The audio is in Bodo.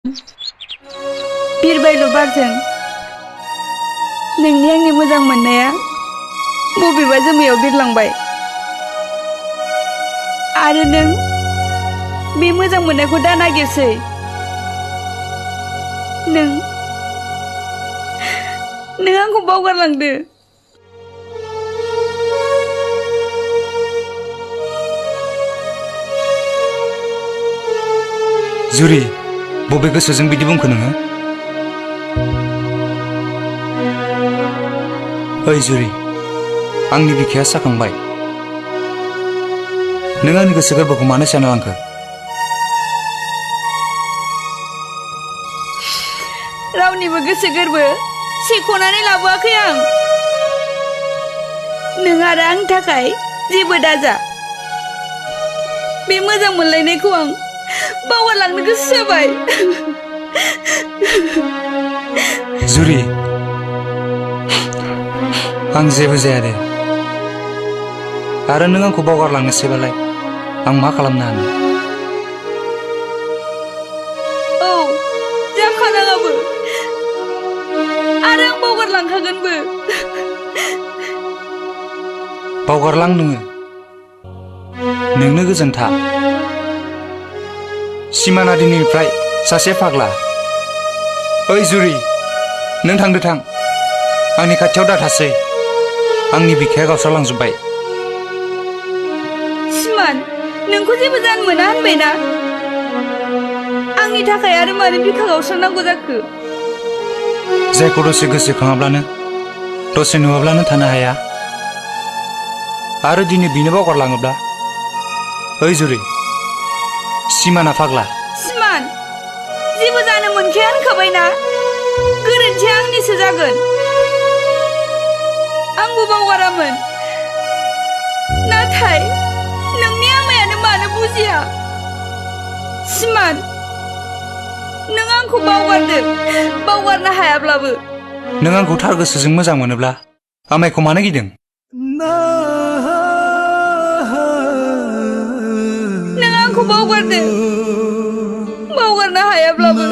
बिरबायल' बारजों नोंनि आंनि मोजां मोननाया बबेबा जोमैयाव बिरलांबाय आरो नों बे मोजां मोननायखौ दा नागिरसै। नों आंखौ बावगारलांदो। जुरि बबे गोसोजों बिदि बुंखो नोङो? ओइ जुरि, आंनि बिखाया साखांबाय। नों आंनि गोसो गोरबोखौ मानो सेना लांखो? रावनिबो गोसो गोरबो सेख'नानै लाबोआखै आं। नों आरो आंनि थाखाय जेबो दाजा। बे मोजां मोनलायनायखौ आं बावगारलांनो गोसो जाबाय। जुरि, आं जेबो जाया दे। आरो नों आंखौ बावगारलांनोसैबालाय आं मा खालामनो हानो? औ, जाखानाङाबो आरो आं बावगारलांखागोनबो। बावगारलां नोङो। नोंनो गोजोन था। सिमाना दिनैनिफ्राय सासे फाग्ला। ओइ जुरि, नों थांदो थां। आंनि खाथियाव दा थासै। आंनि बिखाया गावस्रालांजोब्बाय। सिमान, नोंखौ जेबो जानो मोना होनबायना। आंनि थाखाय आरो मानो बिखा गावस्रानांगौ जाखो? जायखौ दसे गोसोखाङाब्लानो दसे नुवाब्लानो थानो हाया आरो दिनै बिनो बावगारलाङोब्ला? ओइ जुरि, सिमाना फाग्ला। सिमान, जेबो जानो मोनखाया होनखाबायना। गोरोन्थिया आंनिसो जागोन। आंबो बावगारामोन, नाथाय नोंनि आमायानो मानो बुजिया? सिमान, नों आंखौ बावगारदो, बावगारनो हायाब्लाबो। नों आंखौ थार गोसोजों मोजां मोनोब्ला आमायखौ मानो गिदों? नों आंखौ बावगारदो, बावगारनो हायाब्लाबो।